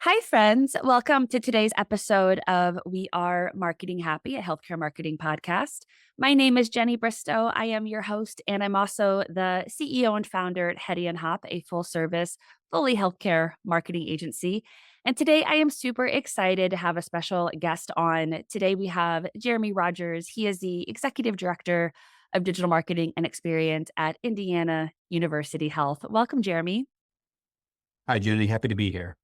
Hi, friends. Welcome to today's episode of We Are Marketing Happy, a healthcare marketing podcast. My name is Jenny Bristow. I am your host, and I'm also the CEO and founder at Hetty and Hop, a full service, fully healthcare marketing agency. And today I am super excited to have a special guest on. Today we have Jeremy Rogers. He is the executive director of digital marketing and experience at Indiana University Health. Welcome, Jeremy. Hi, Judy. Happy to be here.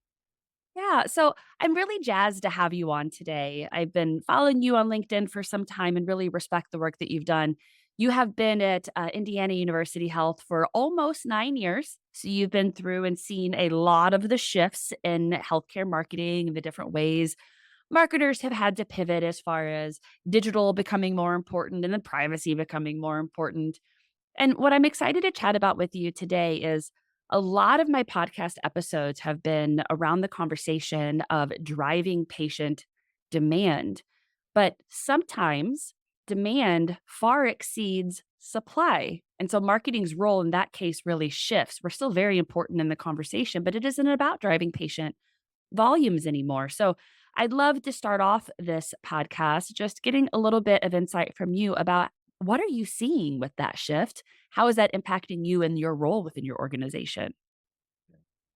Yeah, so I'm really jazzed to have you on today. I've been following you on LinkedIn for some time and really respect the work that you've done. You have been at Indiana University Health for almost 9 years. So you've been through and seen a lot of the shifts in healthcare marketing and the different ways marketers have had to pivot as far as digital becoming more important and then privacy becoming more important. And what I'm excited to chat about with you today is a lot of my podcast episodes have been around the conversation of driving patient demand. But sometimes demand far exceeds supply. And so marketing's role in that case really shifts. We're still very important in the conversation, but it isn't about driving patient volumes anymore. So I'd love to start off this podcast just getting a little bit of insight from you about what are you seeing with that shift? How is that impacting you and your role within your organization?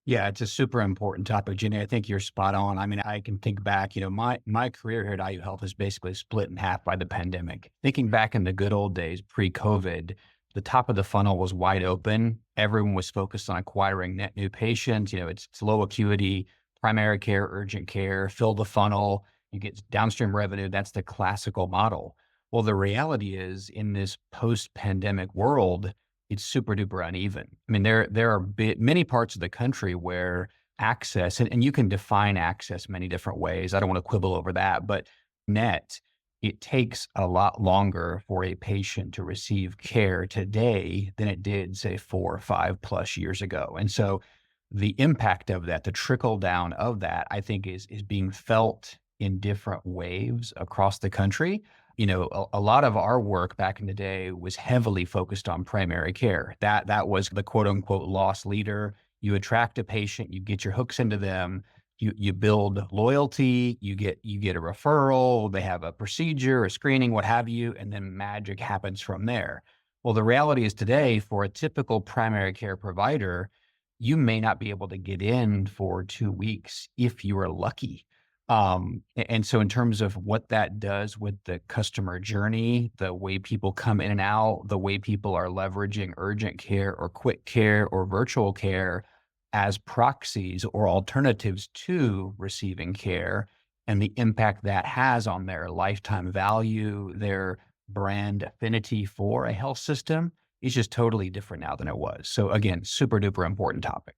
Yeah, it's a super important topic, Jenny. I think you're spot on. I mean, I can think back, my career here at IU Health is basically split in half by the pandemic. Thinking back in the good old days, pre-COVID, the top of the funnel was wide open. Everyone was focused on acquiring net new patients. It's low acuity, primary care, urgent care, fill the funnel, you get downstream revenue. That's the classical model. Well, the reality is in this post-pandemic world, it's super duper uneven. I mean, there are many parts of the country where access, and you can define access many different ways. I don't want to quibble over that, but net, it takes a lot longer for a patient to receive care today than it did, say, 4 or 5 plus years ago. And so the impact of that, the trickle down of that, I think is being felt in different waves across the country. A lot of our work back in the day was heavily focused on primary care. That was the quote unquote loss leader. You attract a patient, you get your hooks into them, you build loyalty, you get a referral, they have a procedure, a screening, what have you, and then magic happens from there. Well, the reality is today, for a typical primary care provider, you may not be able to get in for 2 weeks if you are lucky. And so in terms of what that does with the customer journey, the way people come in and out, the way people are leveraging urgent care or quick care or virtual care as proxies or alternatives to receiving care, and the impact that has on their lifetime value, their brand affinity for a health system is just totally different now than it was. So again, super duper important topic.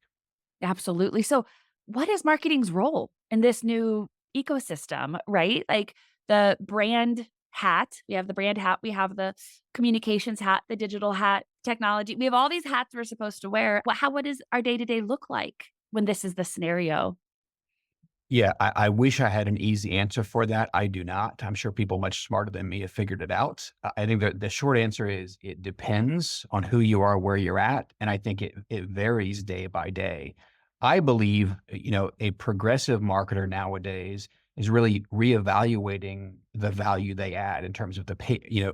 Absolutely. So, what is marketing's role in this new ecosystem, right? Like the brand hat, we have the brand hat, we have the communications hat, the digital hat, technology. We have all these hats we're supposed to wear. What does our day-to-day look like when this is the scenario? Yeah, I wish I had an easy answer for that. I do not. I'm sure people much smarter than me have figured it out. I think that the short answer is it depends on who you are, where you're at, and I think it varies day by day. I believe, a progressive marketer nowadays is really reevaluating the value they add in terms of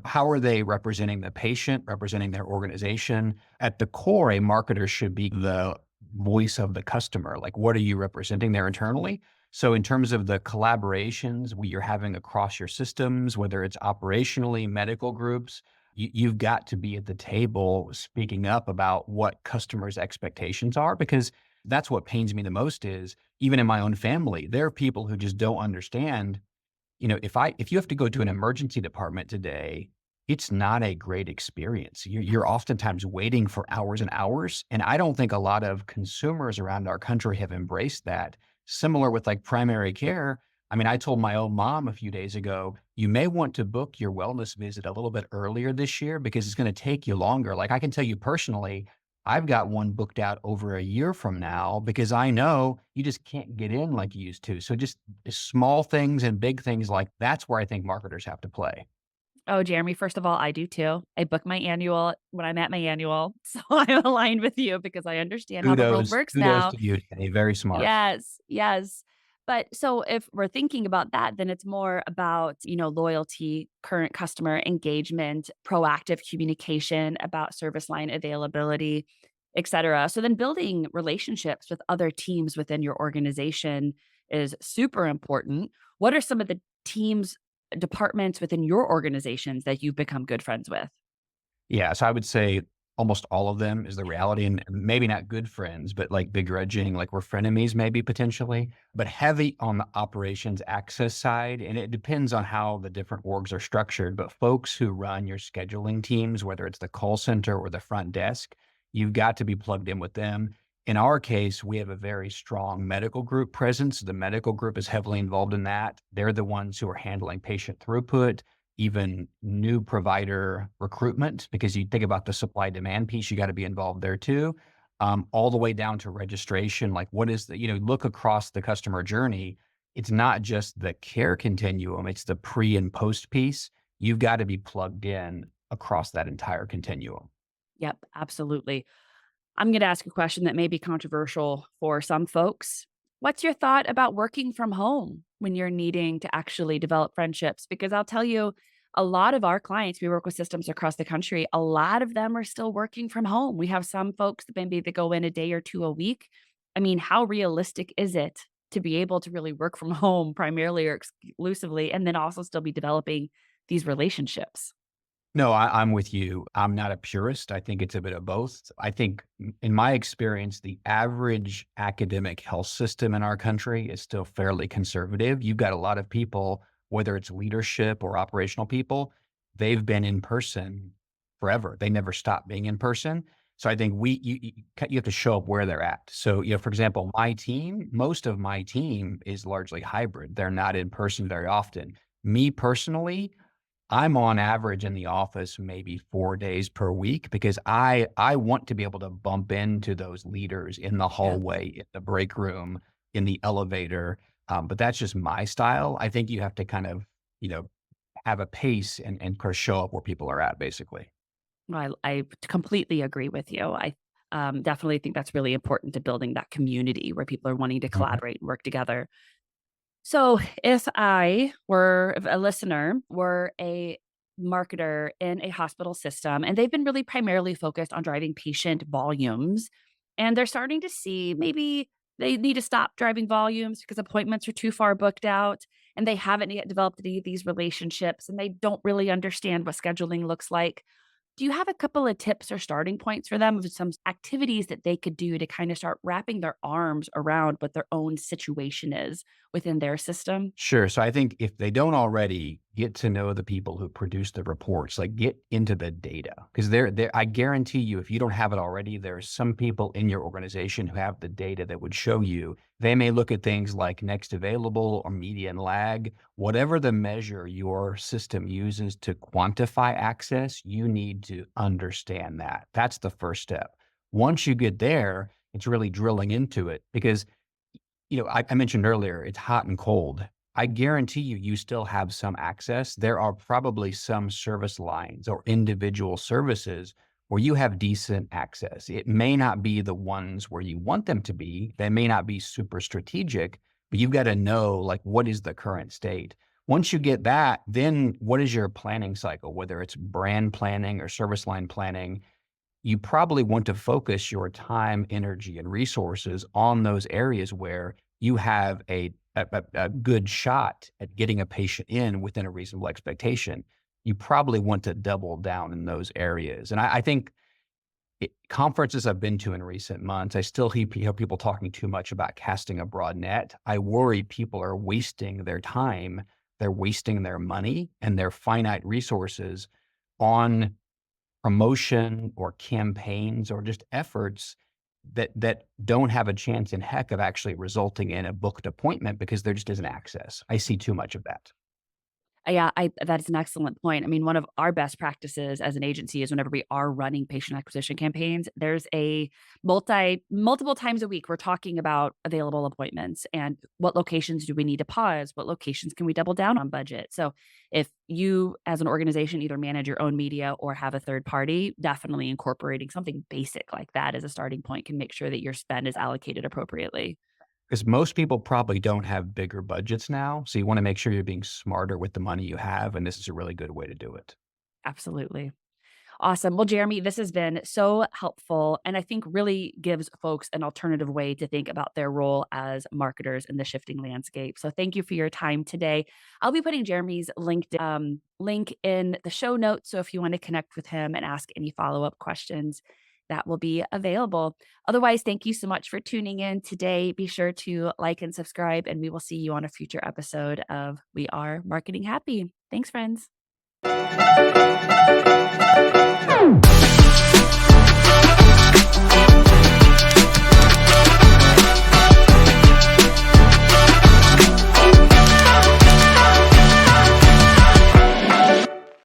how are they representing the patient, representing their organization. At the core, a marketer should be the voice of the customer. Like, what are you representing there internally? So in terms of the collaborations you're having across your systems, whether it's operationally, medical groups, you've got to be at the table speaking up about what customers' expectations are, because that's what pains me the most is even in my own family, there are people who just don't understand, if you have to go to an emergency department today, it's not a great experience. You're oftentimes waiting for hours and hours. And I don't think a lot of consumers around our country have embraced that. Similar with like primary care. I mean, I told my own mom a few days ago, you may want to book your wellness visit a little bit earlier this year because it's going to take you longer. Like I can tell you personally, I've got one booked out over a year from now because I know you just can't get in like you used to. So just small things and big things like that's where I think marketers have to play. Oh, Jeremy, first of all, I do too. I book my annual when I'm at my annual. So I'm aligned with you because I understand how the world Kudos, works kudos now. to you, Jenny. Very smart. Yes, yes. But so if we're thinking about that, then it's more about, loyalty, current customer engagement, proactive communication about service line availability, et cetera. So then building relationships with other teams within your organization is super important. What are some of the teams, departments within your organizations that you've become good friends with? Yeah, so I would say almost all of them is the reality, and maybe not good friends, but like begrudging, like we're frenemies maybe potentially, but heavy on the operations access side. And it depends on how the different orgs are structured. But folks who run your scheduling teams, whether it's the call center or the front desk, you've got to be plugged in with them. In our case, we have a very strong medical group presence. The medical group is heavily involved in that. They're the ones who are handling patient throughput, even new provider recruitment, because you think about the supply demand piece, you got to be involved there too. All the way down to registration, like what is the, look across the customer journey. It's not just the care continuum, it's the pre and post piece. You've got to be plugged in across that entire continuum. Yep, absolutely. I'm going to ask a question that may be controversial for some folks. What's your thought about working from home when you're needing to actually develop friendships? Because I'll tell you, a lot of our clients, we work with systems across the country, a lot of them are still working from home. We have some folks that maybe they go in a day or two a week. I mean, how realistic is it to be able to really work from home primarily or exclusively and then also still be developing these relationships? No, I'm with you. I'm not a purist. I think it's a bit of both. I think, in my experience, the average academic health system in our country is still fairly conservative. You've got a lot of people, whether it's leadership or operational people, they've been in person forever. They never stop being in person. So I think you have to show up where they're at. So, for example, my team, most of my team is largely hybrid. They're not in person very often. Me personally, I'm on average in the office maybe 4 days per week because I want to be able to bump into those leaders in the Yeah. hallway, in the break room, in the elevator, but that's just my style. I think you have to kind of, you know, have a pace and kind of show up where people are at, basically. I completely agree with you. I definitely think that's really important to building that community where people are wanting to Mhm. collaborate and work together. So, if I were if a listener, were a marketer in a hospital system, and they've been really primarily focused on driving patient volumes, and they're starting to see maybe they need to stop driving volumes because appointments are too far booked out, and they haven't yet developed any of these relationships, and they don't really understand what scheduling looks like. Do you have a couple of tips or starting points for them of some activities that they could do to kind of start wrapping their arms around what their own situation is within their system? Sure. So I think if they don't already, get to know the people who produce the reports, like get into the data. Because I guarantee you, if you don't have it already, there are some people in your organization who have the data that would show you. They may look at things like next available or median lag, whatever the measure your system uses to quantify access, you need to understand that. That's the first step. Once you get there, it's really drilling into it because I mentioned earlier, it's hot and cold. I guarantee you, you still have some access. There are probably some service lines or individual services where you have decent access. It may not be the ones where you want them to be. They may not be super strategic, but you've got to know like what is the current state. Once you get that, then what is your planning cycle, whether it's brand planning or service line planning? You probably want to focus your time, energy, and resources on those areas where you have a good shot at getting a patient in within a reasonable expectation. You probably want to double down in those areas. And I think conferences I've been to in recent months, I still hear people talking too much about casting a broad net. I worry people are wasting their time, they're wasting their money and their finite resources on promotion or campaigns or just efforts that don't have a chance in heck of actually resulting in a booked appointment because there just isn't access. I see too much of that. Yeah, that is an excellent point. I mean, one of our best practices as an agency is whenever we are running patient acquisition campaigns, there's a multiple times a week, we're talking about available appointments and what locations do we need to pause? What locations can we double down on budget? So if you as an organization either manage your own media or have a third party, definitely incorporating something basic like that as a starting point can make sure that your spend is allocated appropriately. Because most people probably don't have bigger budgets now. So you want to make sure you're being smarter with the money you have. And this is a really good way to do it. Absolutely. Awesome. Well, Jeremy, this has been so helpful and I think really gives folks an alternative way to think about their role as marketers in the shifting landscape. So thank you for your time today. I'll be putting Jeremy's LinkedIn link in the show notes. So if you want to connect with him and ask any follow up questions, that will be available. Otherwise, thank you so much for tuning in today. Be sure to like and subscribe, and we will see you on a future episode of We Are Marketing Happy. Thanks, friends.